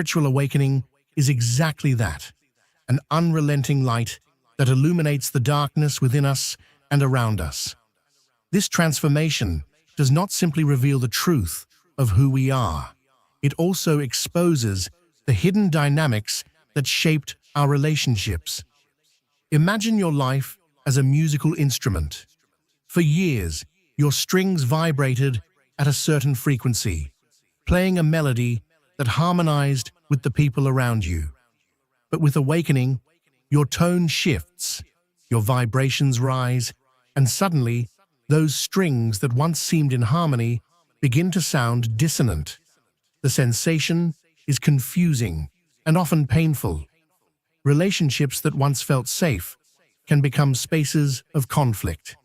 Spiritual awakening is exactly that, an unrelenting light that illuminates the darkness within us and around us. This transformation does not simply reveal the truth of who we are. It also exposes the hidden dynamics that shaped our relationships. Imagine your life as a musical instrument. For years, your strings vibrated at a certain frequency, playing a melody that harmonized with the people around you. But with awakening, your tone shifts, your vibrations rise, and suddenly, those strings that once seemed in harmony begin to sound dissonant. The sensation is confusing and often painful. Relationships that once felt safe can become spaces of conflict.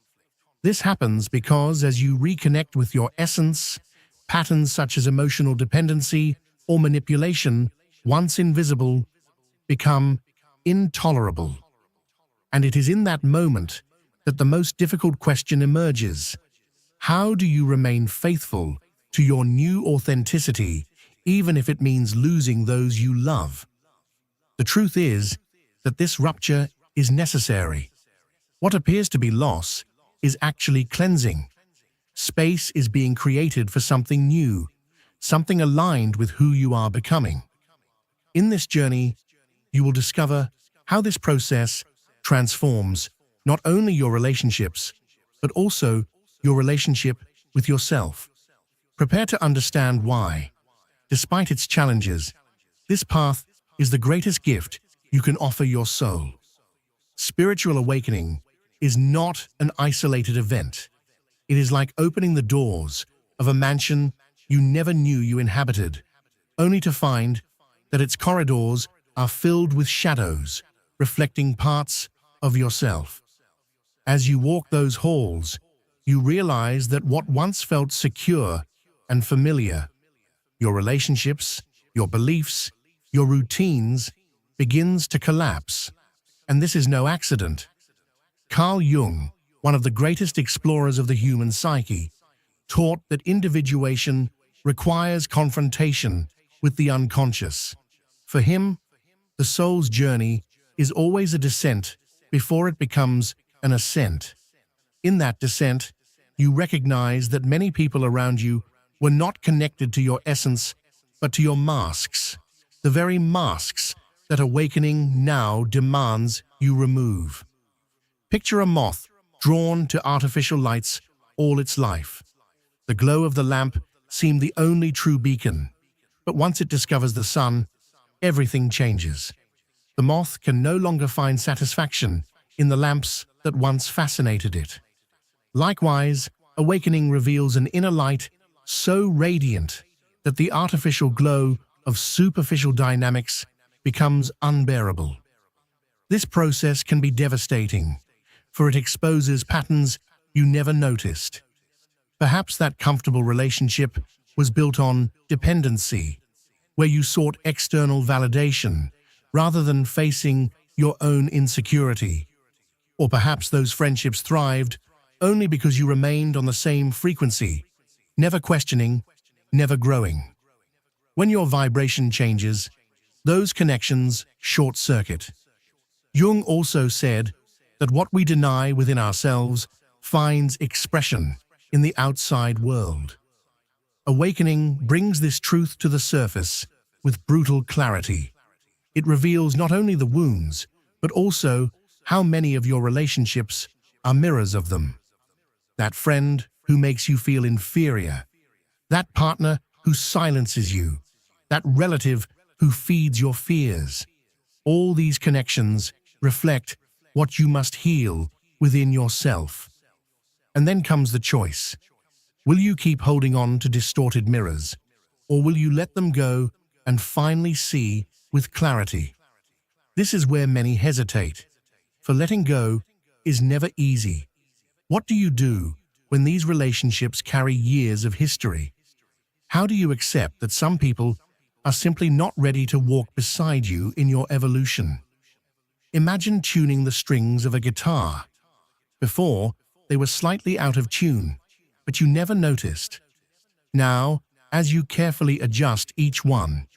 This happens because as you reconnect with your essence, patterns such as emotional dependency or manipulation, once invisible, become intolerable. And it is in that moment that the most difficult question emerges. How do you remain faithful to your new authenticity, even if it means losing those you love? The truth is that this rupture is necessary. What appears to be loss is actually cleansing. Space is being created for something new, something aligned with who you are becoming. In this journey, you will discover how this process transforms not only your relationships, but also your relationship with yourself. Prepare to understand why, despite its challenges, this path is the greatest gift you can offer your soul. Spiritual awakening is not an isolated event. It is like opening the doors of a mansion you never knew you inhabited, only to find that its corridors are filled with shadows, reflecting parts of yourself. As you walk those halls, you realize that what once felt secure and familiar, your relationships, your beliefs, your routines, begins to collapse. And this is no accident. Carl Jung, one of the greatest explorers of the human psyche, taught that individuation requires confrontation with the unconscious. For him, the soul's journey is always a descent before it becomes an ascent. In that descent, you recognize that many people around you were not connected to your essence, but to your masks, the very masks that awakening now demands you remove. Picture a moth drawn to artificial lights all its life. The glow of the lamp seemed the only true beacon, but once it discovers the sun, everything changes. The moth can no longer find satisfaction in the lamps that once fascinated it. Likewise, awakening reveals an inner light so radiant that the artificial glow of superficial dynamics becomes unbearable. This process can be devastating, for it exposes patterns you never noticed. Perhaps that comfortable relationship was built on dependency, where you sought external validation rather than facing your own insecurity. Or perhaps those friendships thrived only because you remained on the same frequency, never questioning, never growing. When your vibration changes, those connections short-circuit. Jung also said that what we deny within ourselves finds expression in the outside world. Awakening brings this truth to the surface with brutal clarity. It reveals not only the wounds, but also how many of your relationships are mirrors of them. That friend who makes you feel inferior, that partner who silences you, that relative who feeds your fears. All these connections reflect what you must heal within yourself. And then comes the choice. Will you keep holding on to distorted mirrors, or will you let them go and finally see with clarity? This is where many hesitate, for letting go is never easy. What do you do when these relationships carry years of history? How do you accept that some people are simply not ready to walk beside you in your evolution? Imagine tuning the strings of a guitar. Before, they were slightly out of tune, but you never noticed. Now, as you carefully adjust each one,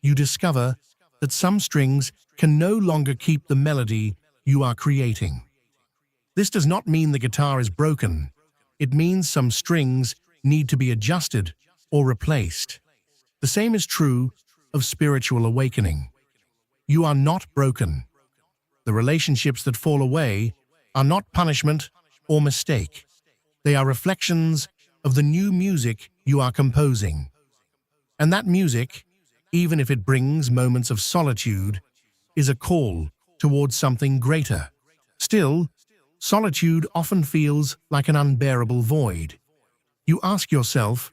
you discover that some strings can no longer keep the melody you are creating. This does not mean the guitar is broken. It means some strings need to be adjusted or replaced. The same is true of spiritual awakening. You are not broken. The relationships that fall away are not punishment or mistake. They are reflections of the new music you are composing. And that music, even if it brings moments of solitude, is a call towards something greater. Still, solitude often feels like an unbearable void. You ask yourself,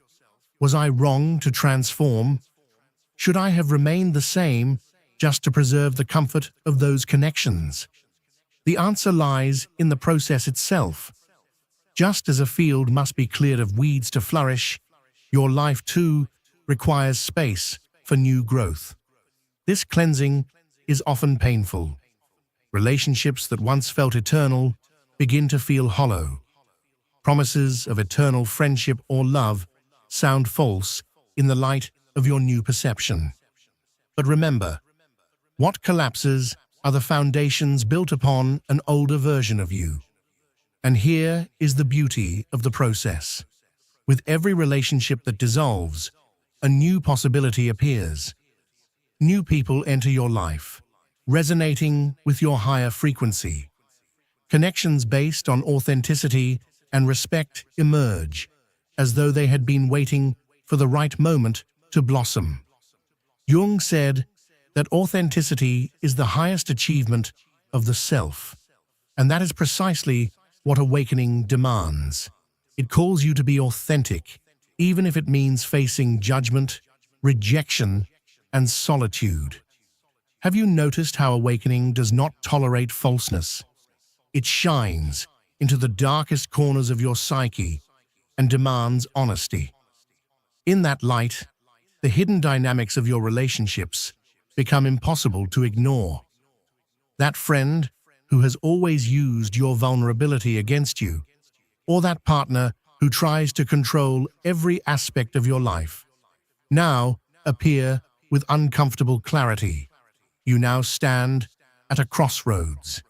was I wrong to transform? Should I have remained the same just to preserve the comfort of those connections? The answer lies in the process itself. Just as a field must be cleared of weeds to flourish, your life too requires space for new growth. This cleansing is often painful. Relationships that once felt eternal begin to feel hollow. Promises of eternal friendship or love sound false in the light of your new perception. But remember, what collapses are the foundations built upon an older version of you. And here is the beauty of the process. With every relationship that dissolves, a new possibility appears. New people enter your life, resonating with your higher frequency. Connections based on authenticity and respect emerge, as though they had been waiting for the right moment to blossom. Jung said that authenticity is the highest achievement of the self, and that is precisely what awakening demands. It calls you to be authentic, even if it means facing judgment, rejection, and solitude. Have you noticed how awakening does not tolerate falseness? It shines into the darkest corners of your psyche and demands honesty. In that light, the hidden dynamics of your relationships become impossible to ignore. That friend who has always used your vulnerability against you, or that partner who tries to control every aspect of your life, now appear with uncomfortable clarity. You now stand at a crossroads.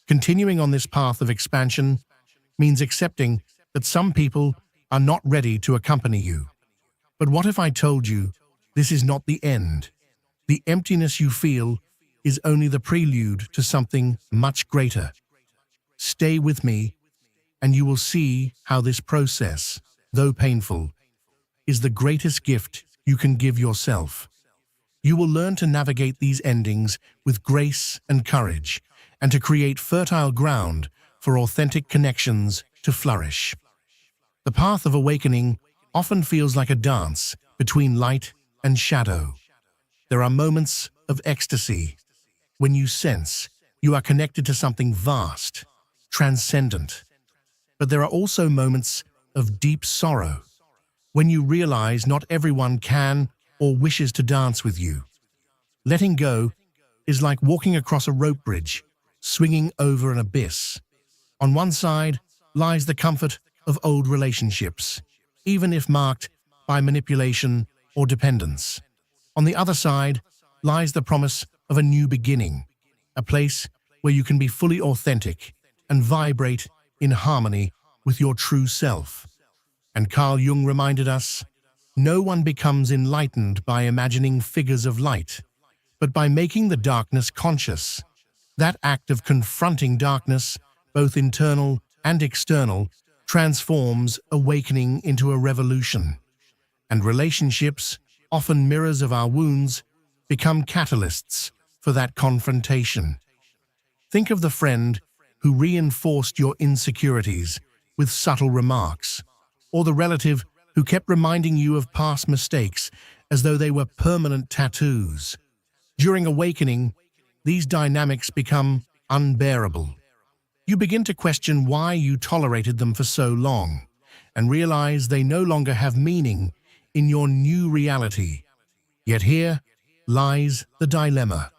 Continuing on this path of expansion means accepting that some people are not ready to accompany you. But what if I told you this is not the end? The emptiness you feel is only the prelude to something much greater. Stay with me, and you will see how this process, though painful, is the greatest gift you can give yourself. You will learn to navigate these endings with grace and courage, and to create fertile ground for authentic connections to flourish. The path of awakening often feels like a dance between light and shadow. There are moments of ecstasy when you sense you are connected to something vast, transcendent. But there are also moments of deep sorrow when you realize not everyone can or wishes to dance with you. Letting go is like walking across a rope bridge, swinging over an abyss. On one side lies the comfort of old relationships, even if marked by manipulation or dependence. On the other side lies the promise of a new beginning, a place where you can be fully authentic and vibrate in harmony with your true self. And Carl Jung reminded us, no one becomes enlightened by imagining figures of light, but by making the darkness conscious. That act of confronting darkness, both internal and external, transforms awakening into a revolution. And relationships, often mirrors of our wounds, become catalysts for that confrontation. Think of the friend who reinforced your insecurities with subtle remarks, or the relative who kept reminding you of past mistakes as though they were permanent tattoos. During awakening, these dynamics become unbearable. You begin to question why you tolerated them for so long, and realize they no longer have meaning in your new reality. Yet here lies the dilemma.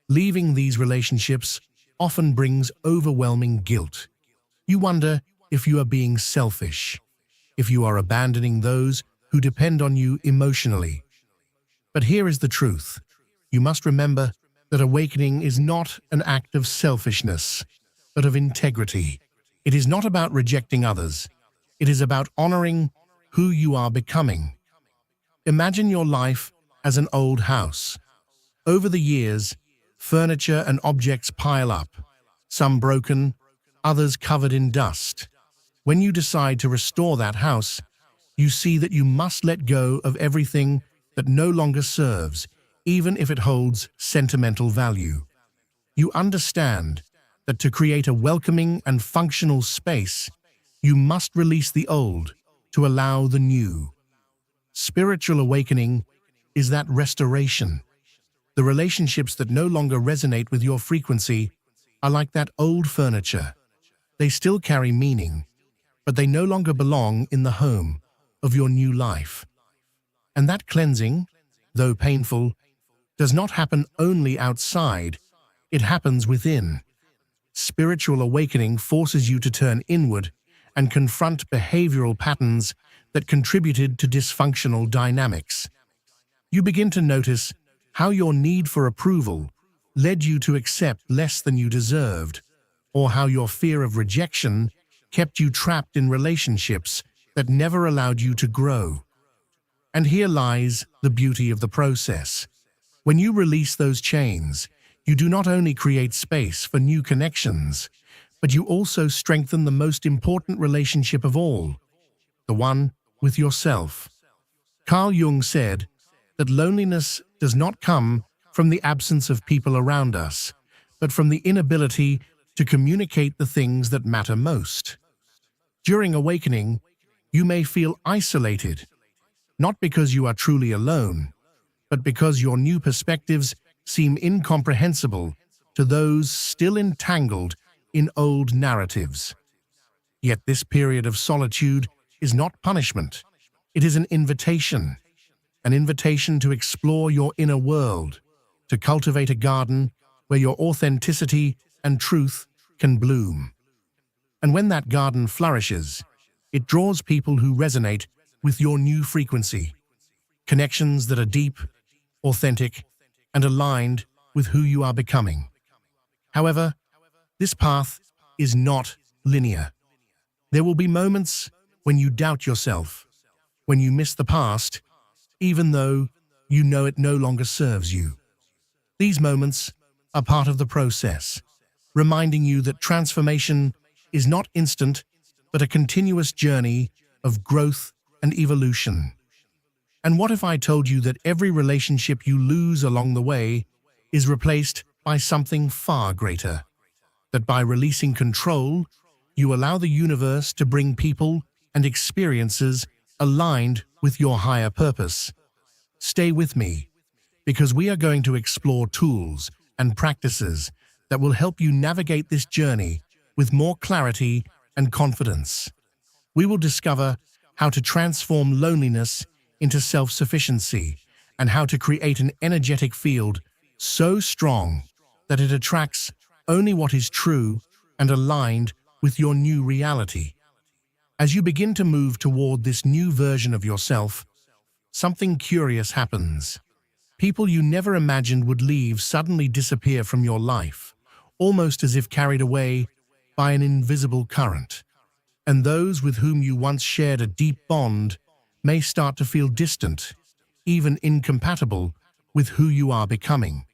Leaving these relationships often brings overwhelming guilt. You wonder if you are being selfish, if you are abandoning those who depend on you emotionally. But here is the truth. you must remember that awakening is not an act of selfishness, but of integrity. It is not about rejecting others. It is about honoring who you are becoming. Imagine your life as an old house. Over the years, furniture and objects pile up, some broken, others covered in dust. When you decide to restore that house, you see that you must let go of everything that no longer serves, even if it holds sentimental value. You understand that to create a welcoming and functional space, you must release the old to allow the new. Spiritual awakening is that restoration. The relationships that no longer resonate with your frequency are like that old furniture. They still carry meaning, but they no longer belong in the home of your new life. And that cleansing, though painful, does not happen only outside, it happens within. Spiritual awakening forces you to turn inward and confront behavioral patterns that contributed to dysfunctional dynamics. You begin to notice how your need for approval led you to accept less than you deserved, or how your fear of rejection kept you trapped in relationships that never allowed you to grow. And here lies the beauty of the process. When you release those chains, you do not only create space for new connections, but you also strengthen the most important relationship of all, the one with yourself. Carl Jung said that loneliness does not come from the absence of people around us, but from the inability to communicate the things that matter most. During awakening, you may feel isolated, not because you are truly alone, but because your new perspectives seem incomprehensible to those still entangled in old narratives. Yet this period of solitude is not punishment. It is an invitation to explore your inner world, to cultivate a garden where your authenticity and truth can bloom. And when that garden flourishes, it draws people who resonate with your new frequency, connections that are deep, authentic, and aligned with who you are becoming. However, this path is not linear. There will be moments when you doubt yourself, when you miss the past, even though you know it no longer serves you. These moments are part of the process, reminding you that transformation is not instant, but a continuous journey of growth and evolution. And what if I told you that every relationship you lose along the way is replaced by something far greater? That by releasing control, you allow the universe to bring people and experiences aligned with your higher purpose. Stay with me, because we are going to explore tools and practices that will help you navigate this journey with more clarity and confidence. We will discover how to transform loneliness into self-sufficiency and how to create an energetic field so strong that it attracts only what is true and aligned with your new reality. As you begin to move toward this new version of yourself, something curious happens. People you never imagined would leave suddenly disappear from your life, almost as if carried away by an invisible current. And those with whom you once shared a deep bond may start to feel distant, even incompatible with who you are becoming.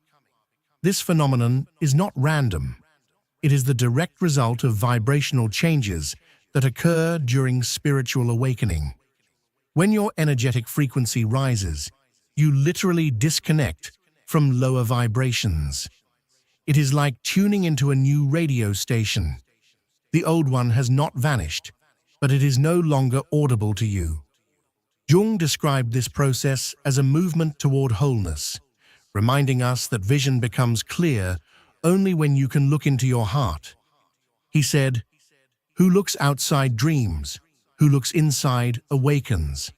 This phenomenon is not random. It is the direct result of vibrational changes that occur during spiritual awakening. When your energetic frequency rises, you literally disconnect from lower vibrations. It is like tuning into a new radio station. The old one has not vanished, but it is no longer audible to you. Jung described this process as a movement toward wholeness, reminding us that vision becomes clear only when you can look into your heart. He said, "Who looks outside dreams, who looks inside awakens."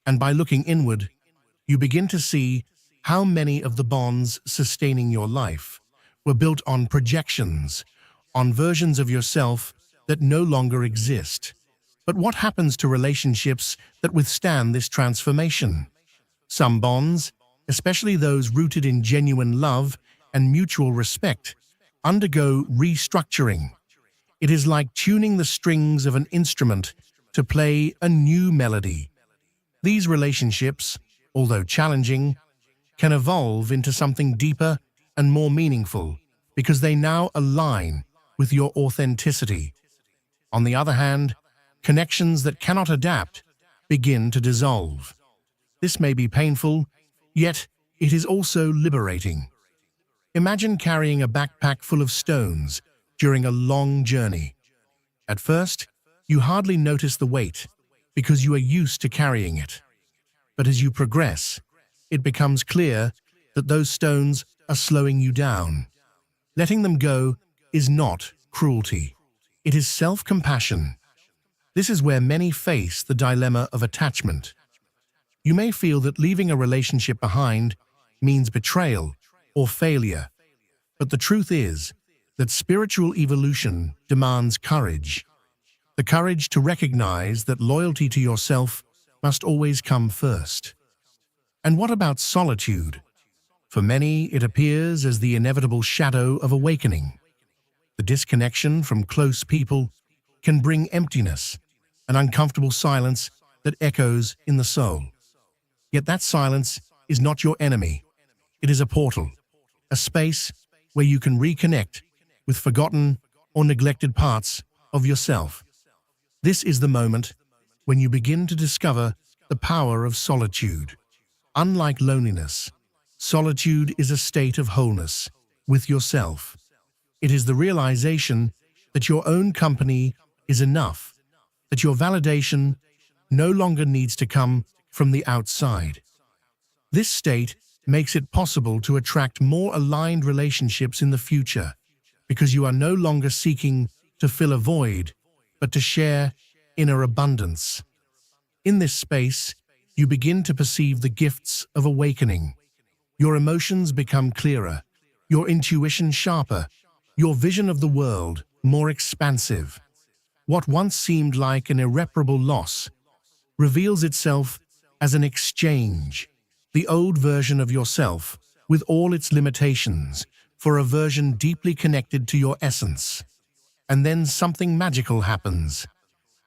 And by looking inward, you begin to see how many of the bonds sustaining your life were built on projections, on versions of yourself that no longer exist. But what happens to relationships that withstand this transformation? Some bonds especially those rooted in genuine love and mutual respect, undergo restructuring. It is like tuning the strings of an instrument to play a new melody. These relationships, although challenging, can evolve into something deeper and more meaningful because they now align with your authenticity. On the other hand, connections that cannot adapt begin to dissolve. This may be painful, yet it is also liberating. Imagine carrying a backpack full of stones during a long journey. At first, you hardly notice the weight because you are used to carrying it. But as you progress, it becomes clear that those stones are slowing you down. Letting them go is not cruelty. It is self-compassion. This is where many face the dilemma of attachment. You may feel that leaving a relationship behind means betrayal or failure, but the truth is that spiritual evolution demands courage. The courage to recognize that loyalty to yourself must always come first. And what about solitude? For many, it appears as the inevitable shadow of awakening. The disconnection from close people can bring emptiness, an uncomfortable silence that echoes in the soul. Yet that silence is not your enemy. It is a portal, a space where you can reconnect with forgotten or neglected parts of yourself. This is the moment when you begin to discover the power of solitude. Unlike loneliness, solitude is a state of wholeness with yourself. It is the realization that your own company is enough, that your validation no longer needs to come from the outside. This state makes it possible to attract more aligned relationships in the future because you are no longer seeking to fill a void, but to share inner abundance. In this space, you begin to perceive the gifts of awakening. Your emotions become clearer, your intuition sharper, your vision of the world more expansive. What once seemed like an irreparable loss reveals itself as an exchange, the old version of yourself, with all its limitations, for a version deeply connected to your essence. And then something magical happens.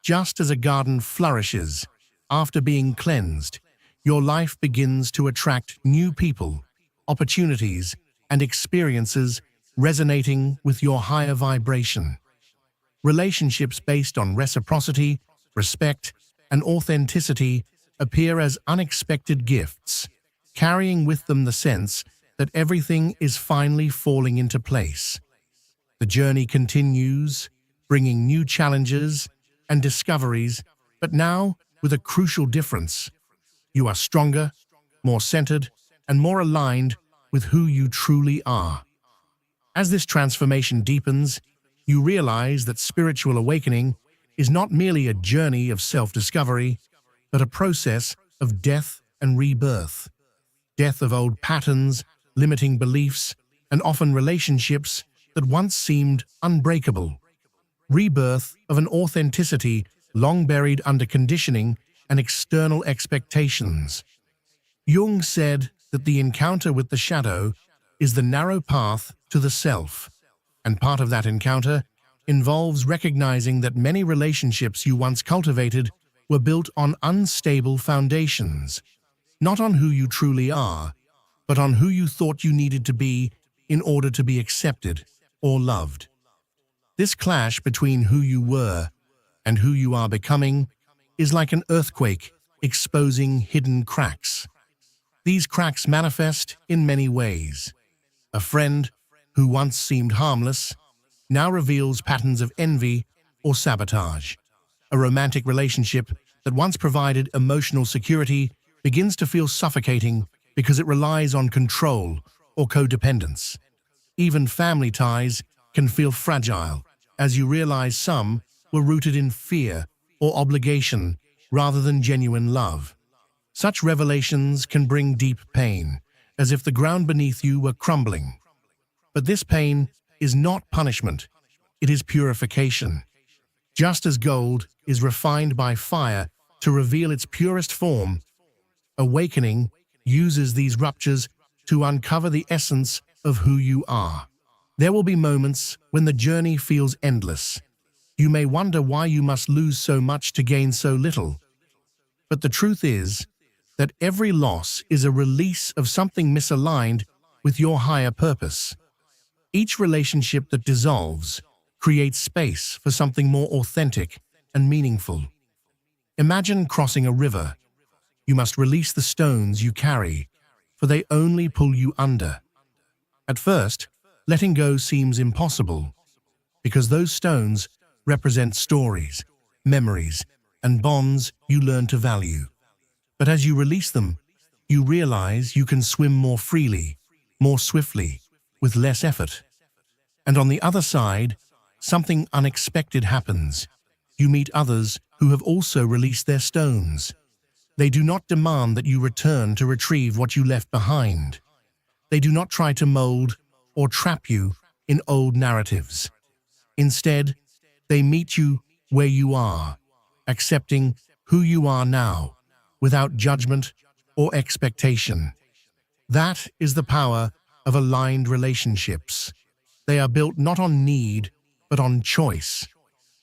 Just as a garden flourishes after being cleansed, your life begins to attract new people, opportunities, and experiences resonating with your higher vibration. Relationships based on reciprocity, respect, and authenticity appear as unexpected gifts, carrying with them the sense that everything is finally falling into place. The journey continues, bringing new challenges and discoveries, but now with a crucial difference. You are stronger, more centered, and more aligned with who you truly are. As this transformation deepens, you realize that spiritual awakening is not merely a journey of self-discovery, but a process of death and rebirth. Death of old patterns, limiting beliefs, and often relationships that once seemed unbreakable. Rebirth of an authenticity long buried under conditioning and external expectations. Jung said that the encounter with the shadow is the narrow path to the self, and part of that encounter involves recognizing that many relationships you once cultivated were built on unstable foundations, not on who you truly are, but on who you thought you needed to be in order to be accepted or loved. This clash between who you were and who you are becoming is like an earthquake exposing hidden cracks. These cracks manifest in many ways. A friend who once seemed harmless now reveals patterns of envy or sabotage. A romantic relationship that once provided emotional security begins to feel suffocating because it relies on control or codependence. Even family ties can feel fragile as you realize some were rooted in fear or obligation rather than genuine love. Such revelations can bring deep pain, as if the ground beneath you were crumbling. But this pain is not punishment, it is purification. Just as gold is refined by fire to reveal its purest form, awakening uses these ruptures to uncover the essence of who you are. There will be moments when the journey feels endless. You may wonder why you must lose so much to gain so little. But the truth is that every loss is a release of something misaligned with your higher purpose. Each relationship that dissolves creates space for something more authentic and meaningful. Imagine crossing a river. You must release the stones you carry, for they only pull you under. At first, letting go seems impossible, because those stones represent stories, memories, and bonds you learn to value. But as you release them, you realize you can swim more freely, more swiftly, with less effort. And on the other side, something unexpected happens. You meet others who have also released their stones. They do not demand that you return to retrieve what you left behind. They do not try to mold or trap you in old narratives. Instead, they meet you where you are, accepting who you are now, without judgment or expectation. That is the power of aligned relationships. They are built not on need, but on choice,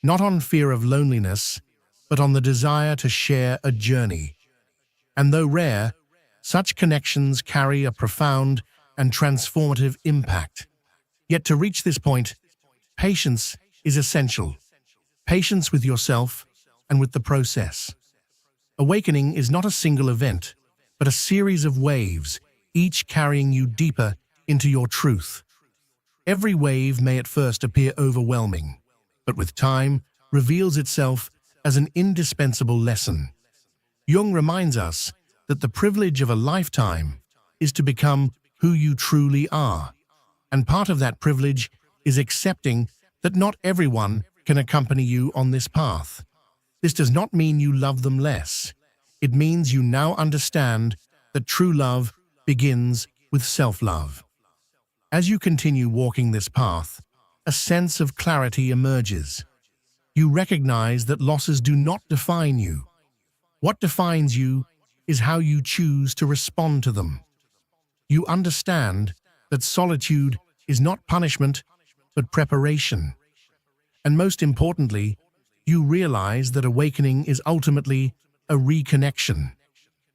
not on fear of loneliness, but on the desire to share a journey. And though rare, such connections carry a profound and transformative impact. Yet to reach this point, patience is essential. Patience with yourself and with the process. Awakening is not a single event, but a series of waves, each carrying you deeper into your truth. Every wave may at first appear overwhelming, but with time reveals itself as an indispensable lesson. Jung reminds us that the privilege of a lifetime is to become who you truly are, and part of that privilege is accepting that not everyone can accompany you on this path. This does not mean you love them less. It means you now understand that true love begins with self-love. As you continue walking this path, a sense of clarity emerges. You recognize that losses do not define you. What defines you is how you choose to respond to them. You understand that solitude is not punishment, but preparation. And most importantly, you realize that awakening is ultimately a reconnection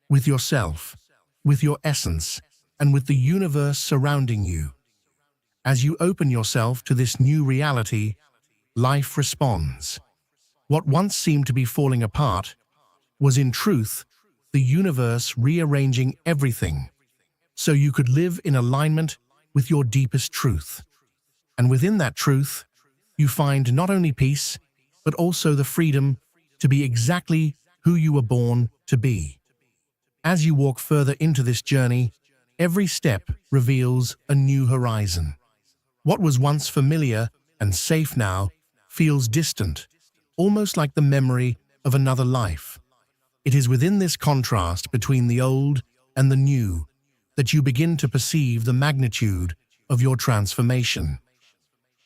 with yourself, with your essence, and with the universe surrounding you. As you open yourself to this new reality, life responds. What once seemed to be falling apart was in truth the universe rearranging everything so you could live in alignment with your deepest truth. And within that truth, you find not only peace, but also the freedom to be exactly who you were born to be. As you walk further into this journey, every step reveals a new horizon. What was once familiar and safe now feels distant, almost like the memory of another life. It is within this contrast between the old and the new that you begin to perceive the magnitude of your transformation.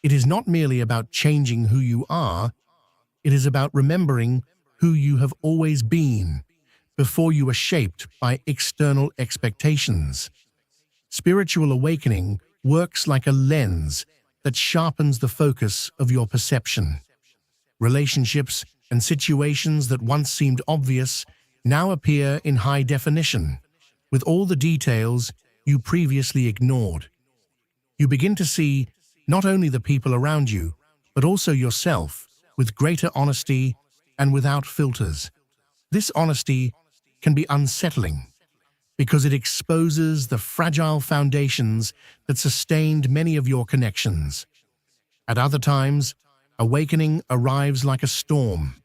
It is not merely about changing who you are, it is about remembering who you have always been before you were shaped by external expectations. Spiritual awakening works like a lens that sharpens the focus of your perception. Relationships and situations that once seemed obvious now appear in high definition, with all the details you previously ignored. You begin to see not only the people around you, but also yourself with greater honesty and without filters. This honesty can be unsettling because it exposes the fragile foundations that sustained many of your connections. At other times, awakening arrives like a storm.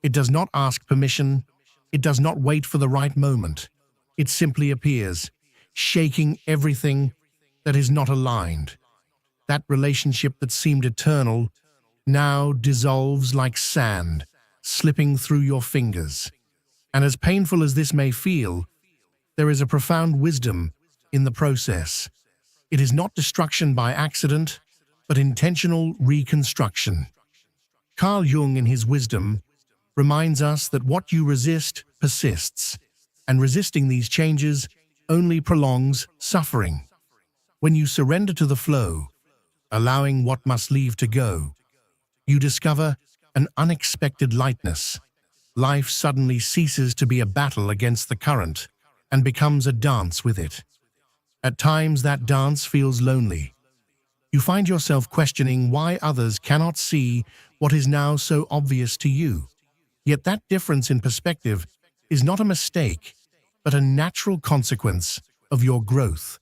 It does not ask permission, it does not wait for the right moment. It simply appears, shaking everything that is not aligned. That relationship that seemed eternal now dissolves like sand, slipping through your fingers. And as painful as this may feel, there is a profound wisdom in the process. It is not destruction by accident, but intentional reconstruction. Carl Jung, in his wisdom, reminds us that what you resist persists, and resisting these changes only prolongs suffering. When you surrender to the flow, allowing what must leave to go, you discover an unexpected lightness. Life suddenly ceases to be a battle against the current and becomes a dance with it. At times that dance feels lonely. You find yourself questioning why others cannot see what is now so obvious to you. Yet that difference in perspective is not a mistake, but a natural consequence of your growth.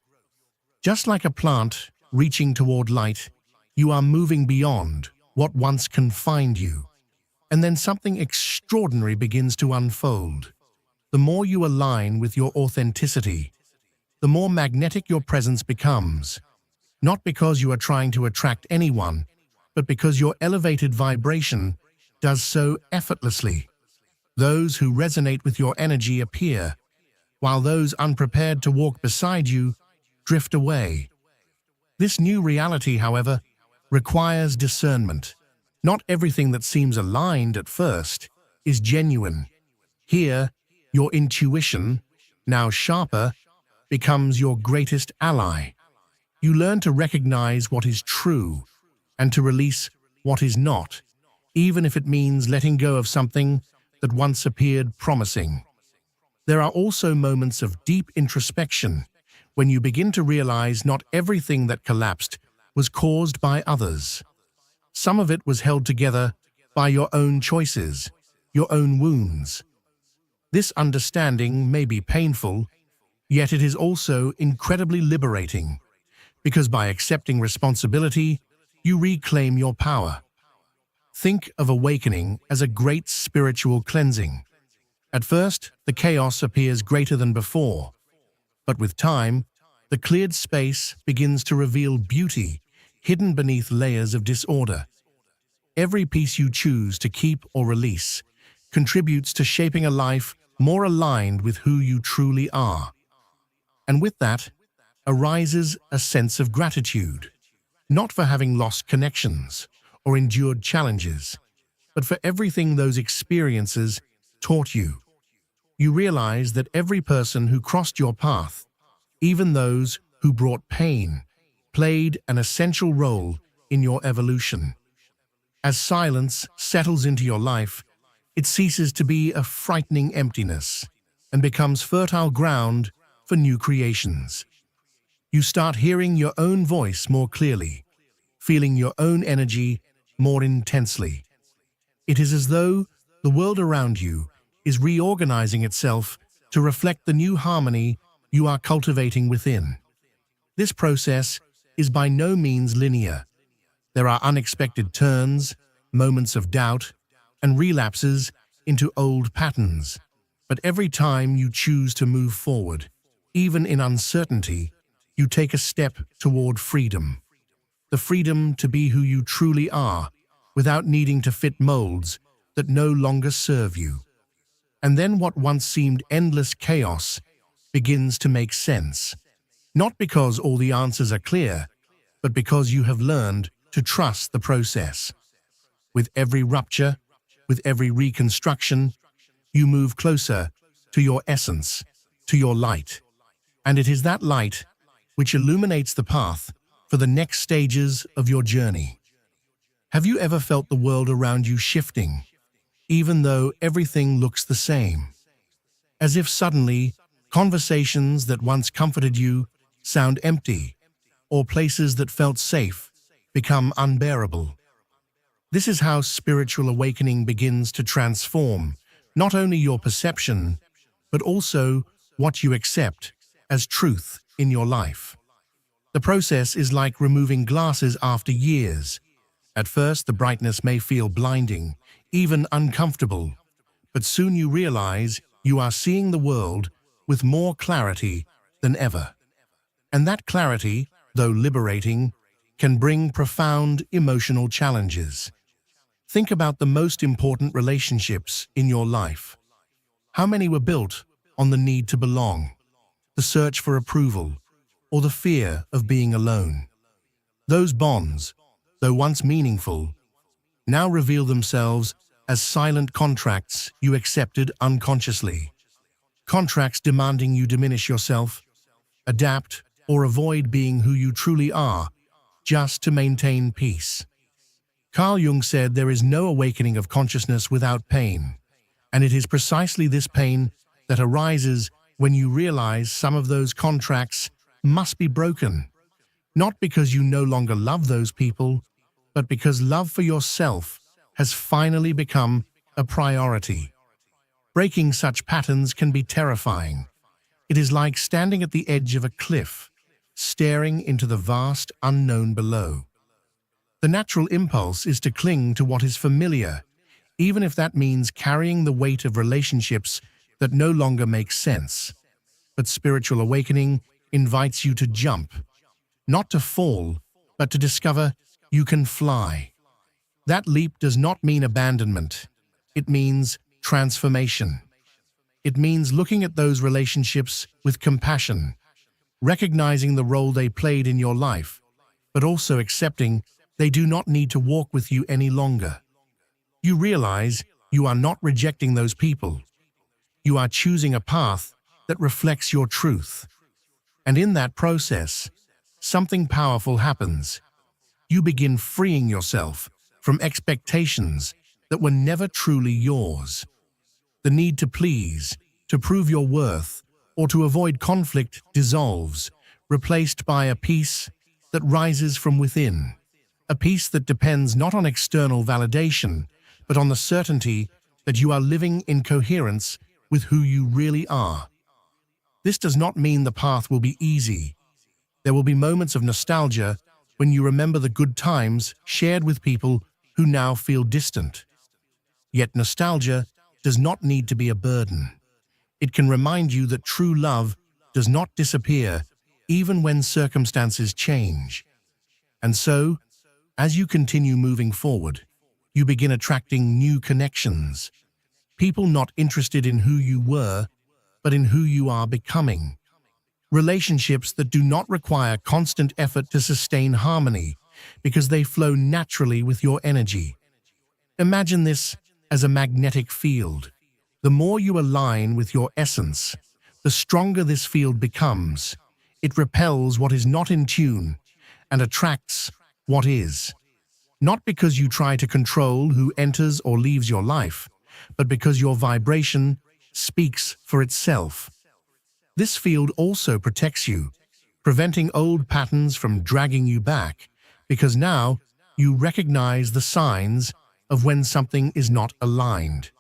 Just like a plant reaching toward light, you are moving beyond what once confined you. And then something extraordinary begins to unfold. The more you align with your authenticity, the more magnetic your presence becomes. Not because you are trying to attract anyone, but because your elevated vibration does so effortlessly. Those who resonate with your energy appear, while those unprepared to walk beside you drift away. This new reality, however, requires discernment. Not everything that seems aligned at first is genuine. Here, your intuition, now sharper, becomes your greatest ally. You learn to recognize what is true and to release what is not, even if it means letting go of something that once appeared promising. There are also moments of deep introspection when you begin to realize not everything that collapsed was caused by others. Some of it was held together by your own choices, your own wounds. This understanding may be painful, yet it is also incredibly liberating, because by accepting responsibility, you reclaim your power. Think of awakening as a great spiritual cleansing. At first, the chaos appears greater than before, but with time, the cleared space begins to reveal beauty hidden beneath layers of disorder. Every piece you choose to keep or release contributes to shaping a life more aligned with who you truly are. And with that arises a sense of gratitude, not for having lost connections or endured challenges, but for everything those experiences taught you. You realize that every person who crossed your path, even those who brought pain, played an essential role in your evolution. As silence settles into your life, it ceases to be a frightening emptiness and becomes fertile ground for new creations. You start hearing your own voice more clearly, feeling your own energy more intensely. It is as though the world around you is reorganizing itself to reflect the new harmony you are cultivating within. This process is by no means linear. There are unexpected turns, moments of doubt, and relapses into old patterns. But every time you choose to move forward, even in uncertainty, you take a step toward freedom. The freedom to be who you truly are, without needing to fit molds that no longer serve you. And then what once seemed endless chaos begins to make sense. Not because all the answers are clear, but because you have learned to trust the process. With every rupture, with every reconstruction, you move closer to your essence, to your light. And it is that light which illuminates the path for the next stages of your journey. Have you ever felt the world around you shifting, even though everything looks the same? As if suddenly, conversations that once comforted you sound empty, or places that felt safe become unbearable. This is how spiritual awakening begins to transform not only your perception, but also what you accept as truth in your life. The process is like removing glasses after years. At first, the brightness may feel blinding, even uncomfortable, but soon you realize you are seeing the world with more clarity than ever. And that clarity, though liberating, can bring profound emotional challenges. Think about the most important relationships in your life. How many were built on the need to belong, the search for approval, or the fear of being alone? Those bonds, though once meaningful, now reveal themselves as silent contracts you accepted unconsciously. Contracts demanding you diminish yourself, adapt, or avoid being who you truly are, just to maintain peace. Carl Jung said there is no awakening of consciousness without pain, and it is precisely this pain that arises when you realize some of those contracts must be broken, not because you no longer love those people, but because love for yourself has finally become a priority. Breaking such patterns can be terrifying. It is like standing at the edge of a cliff, staring into the vast unknown below. The natural impulse is to cling to what is familiar, even if that means carrying the weight of relationships that no longer make sense. But spiritual awakening invites you to jump, not to fall, but to discover you can fly. That leap does not mean abandonment. It means transformation. It means looking at those relationships with compassion, recognizing the role they played in your life, but also accepting they do not need to walk with you any longer. You realize you are not rejecting those people. You are choosing a path that reflects your truth. And in that process, something powerful happens. You begin freeing yourself from expectations that were never truly yours. The need to please, to prove your worth, or to avoid conflict dissolves, replaced by a peace that rises from within. A peace that depends not on external validation, but on the certainty that you are living in coherence with who you really are. This does not mean the path will be easy. There will be moments of nostalgia when you remember the good times shared with people who now feel distant. Yet nostalgia does not need to be a burden. It can remind you that true love does not disappear even when circumstances change. And so, as you continue moving forward, you begin attracting new connections. People not interested in who you were, but in who you are becoming. Relationships that do not require constant effort to sustain harmony because they flow naturally with your energy. Imagine this as a magnetic field. The more you align with your essence, the stronger this field becomes. It repels what is not in tune and attracts what is. Not because you try to control who enters or leaves your life, but because your vibration speaks for itself. This field also protects you, preventing old patterns from dragging you back, because now you recognize the signs of when something is not aligned.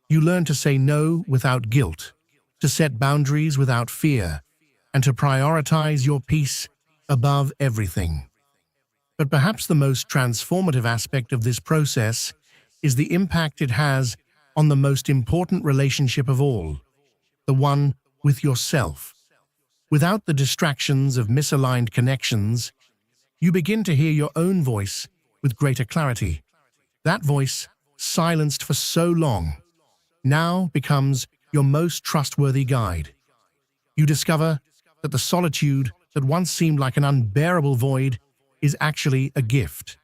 You learn to say no without guilt, to set boundaries without fear, and to prioritize your peace above everything. But perhaps the most transformative aspect of this process is the impact it has on the most important relationship of all, the one with yourself. Without the distractions of misaligned connections, you begin to hear your own voice with greater clarity. That voice, silenced for so long, now becomes your most trustworthy guide. You discover that the solitude that once seemed like an unbearable void is actually a gift,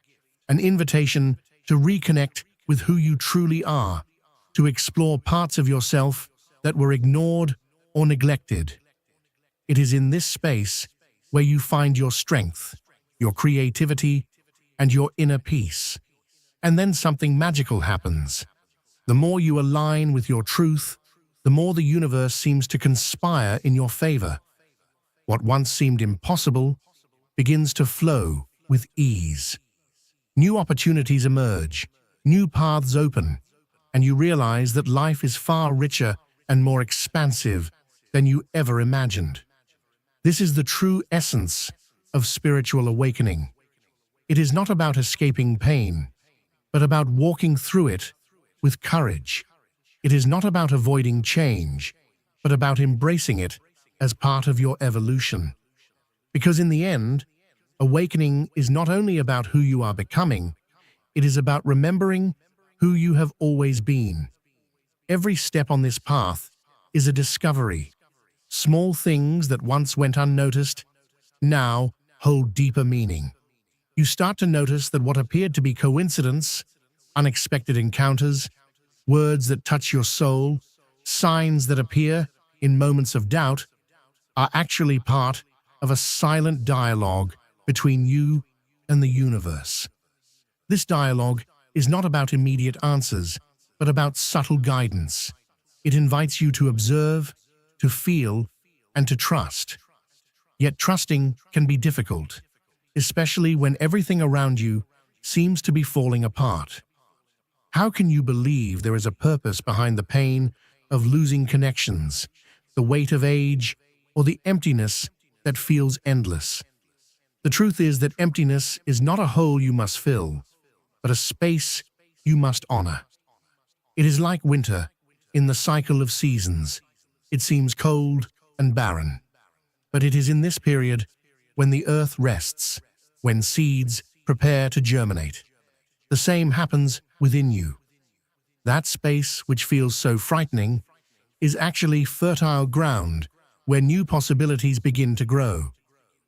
an invitation to reconnect with who you truly are, to explore parts of yourself that were ignored or neglected. It is in this space where you find your strength, your creativity, and your inner peace. And then something magical happens. The more you align with your truth, the more the universe seems to conspire in your favor. What once seemed impossible begins to flow with ease. New opportunities emerge, new paths open, and you realize that life is far richer and more expansive than you ever imagined. This is the true essence of spiritual awakening. It is not about escaping pain, but about walking through it with courage. It is not about avoiding change, but about embracing it as part of your evolution. Because in the end, awakening is not only about who you are becoming, it is about remembering who you have always been. Every step on this path is a discovery. Small things that once went unnoticed now hold deeper meaning. You start to notice that what appeared to be coincidence, unexpected encounters, words that touch your soul, signs that appear in moments of doubt, are actually part of a silent dialogue between you and the universe. This dialogue is not about immediate answers, but about subtle guidance. It invites you to observe, to feel, and to trust. Yet trusting can be difficult, especially when everything around you seems to be falling apart. How can you believe there is a purpose behind the pain of losing connections, the weight of age, or the emptiness that feels endless? The truth is that emptiness is not a hole you must fill, but a space you must honor. It is like winter in the cycle of seasons. It seems cold and barren. But it is in this period when the earth rests, when seeds prepare to germinate. The same happens within you. That space which feels so frightening is actually fertile ground where new possibilities begin to grow.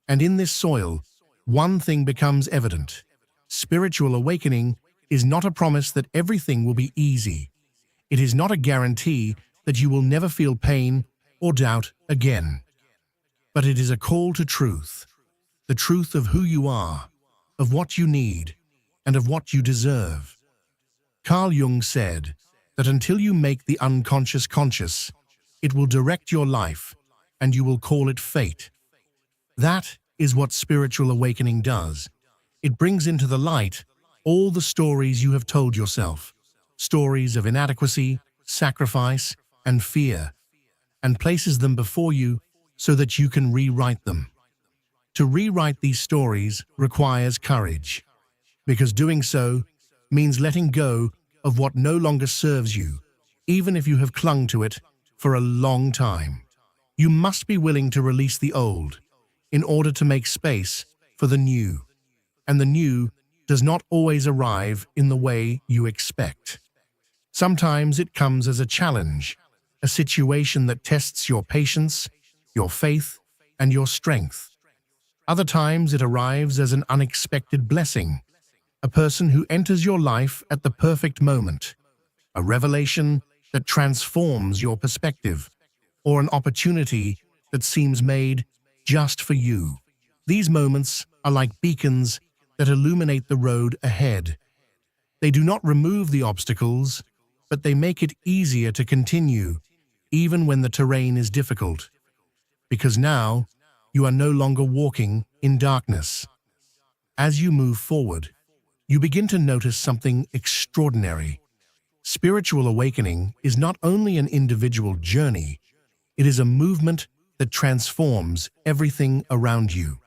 And in this soil, one thing becomes evident. Spiritual awakening is not a promise that everything will be easy. It is not a guarantee that you will never feel pain or doubt again. But it is a call to truth, the truth of who you are, of what you need, and of what you deserve. Carl Jung said that until you make the unconscious conscious, it will direct your life, and you will call it fate. That is what spiritual awakening does. It brings into the light all the stories you have told yourself, stories of inadequacy, sacrifice, and fear, and places them before you so that you can rewrite them. To rewrite these stories requires courage, because doing so means letting go of what no longer serves you, even if you have clung to it for a long time. You must be willing to release the old in order to make space for the new, and the new does not always arrive in the way you expect. Sometimes it comes as a challenge, a situation that tests your patience, your faith, and your strength. Other times it arrives as an unexpected blessing, a person who enters your life at the perfect moment, a revelation that transforms your perspective, or an opportunity that seems made just for you. These moments are like beacons that illuminate the road ahead. They do not remove the obstacles, but they make it easier to continue, even when the terrain is difficult. Because now, you are no longer walking in darkness. As you move forward, you begin to notice something extraordinary. Spiritual awakening is not only an individual journey, it is a movement that transforms everything around you.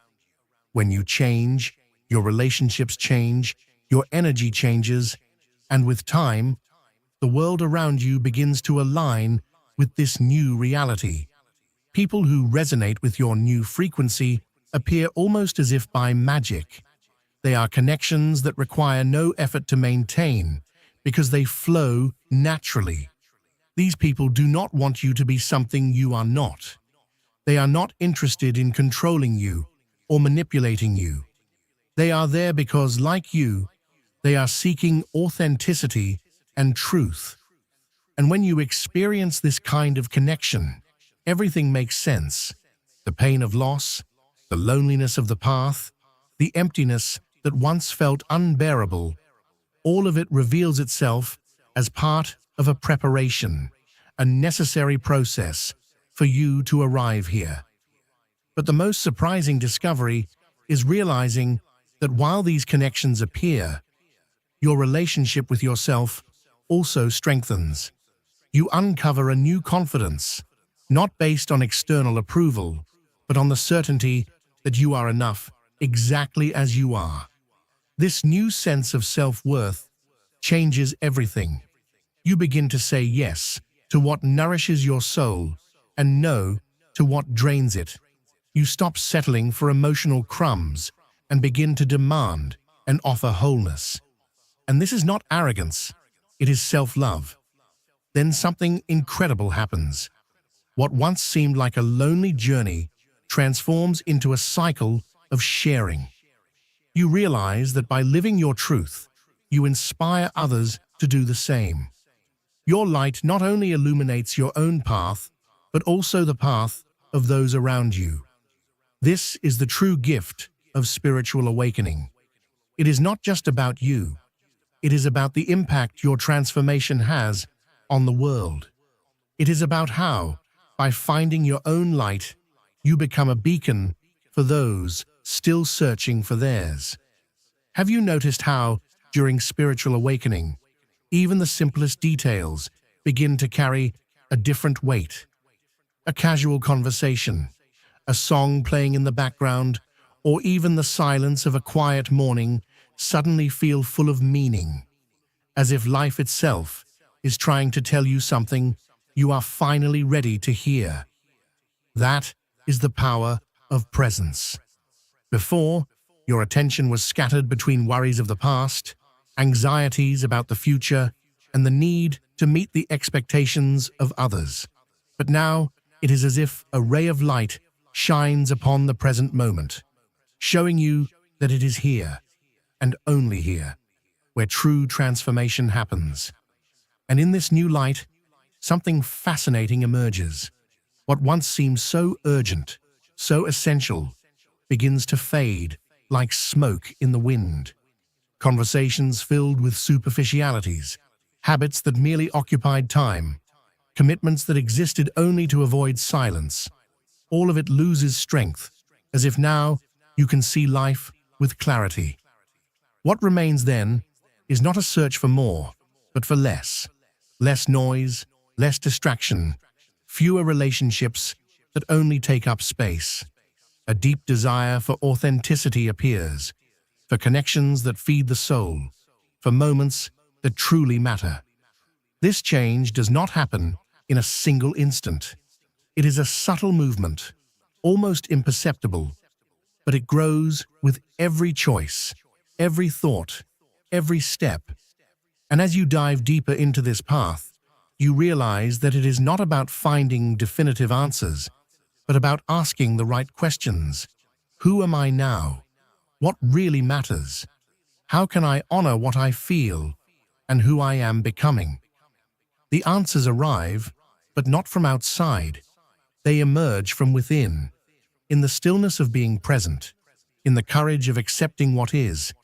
When you change, your relationships change, your energy changes, and with time, the world around you begins to align with this new reality. People who resonate with your new frequency appear almost as if by magic. They are connections that require no effort to maintain because they flow naturally. These people do not want you to be something you are not. They are not interested in controlling you or manipulating you. They are there because, like you, they are seeking authenticity and truth. And when you experience this kind of connection, everything makes sense. The pain of loss, the loneliness of the path, the emptiness that once felt unbearable, all of it reveals itself as part of a preparation, a necessary process for you to arrive here. But the most surprising discovery is realizing that while these connections appear, your relationship with yourself also strengthens. You uncover a new confidence, not based on external approval, but on the certainty that you are enough exactly as you are. This new sense of self-worth changes everything. You begin to say yes to what nourishes your soul and no to what drains it. You stop settling for emotional crumbs and begin to demand and offer wholeness. And this is not arrogance, it is self-love. Then something incredible happens. What once seemed like a lonely journey transforms into a cycle of sharing. You realize that by living your truth, you inspire others to do the same. Your light not only illuminates your own path, but also the path of those around you. This is the true gift of spiritual awakening. It is not just about you. It is about the impact your transformation has on the world. It is about how, by finding your own light, you become a beacon for those still searching for theirs. Have you noticed how, during spiritual awakening, even the simplest details begin to carry a different weight? A casual conversation, a song playing in the background, or even the silence of a quiet morning suddenly feel full of meaning, as if life itself is trying to tell you something you are finally ready to hear. That is the power of presence. Before, your attention was scattered between worries of the past, anxieties about the future, and the need to meet the expectations of others. But now, it is as if a ray of light shines upon the present moment, showing you that it is here, and only here, where true transformation happens. And in this new light, something fascinating emerges. What once seemed so urgent, so essential, begins to fade like smoke in the wind. Conversations filled with superficialities, habits that merely occupied time, commitments that existed only to avoid silence. All of it loses strength, as if now you can see life with clarity. What remains then is not a search for more, but for less. Less noise, less distraction, fewer relationships that only take up space. A deep desire for authenticity appears, for connections that feed the soul, for moments that truly matter. This change does not happen in a single instant. It is a subtle movement, almost imperceptible, but it grows with every choice, every thought, every step. And as you dive deeper into this path, you realize that it is not about finding definitive answers, but about asking the right questions. Who am I now? What really matters? How can I honor what I feel and who I am becoming? The answers arrive, but not from outside. They emerge from within, in the stillness of being present, in the courage of accepting what is,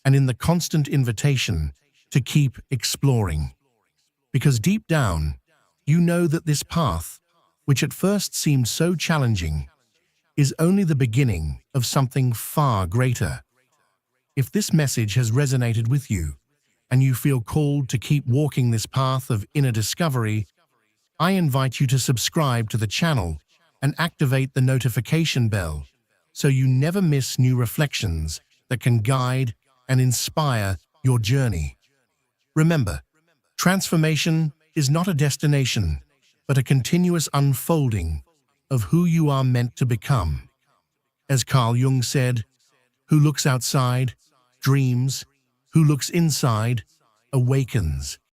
and in the constant invitation to keep exploring. Because deep down, you know that this path, which at first seemed so challenging, is only the beginning of something far greater. If this message has resonated with you, and you feel called to keep walking this path of inner discovery, I invite you to subscribe to the channel and activate the notification bell so you never miss new reflections that can guide and inspire your journey. Remember, transformation is not a destination, but a continuous unfolding of who you are meant to become. As Carl Jung said, "Who looks outside, dreams. Who looks inside, awakens."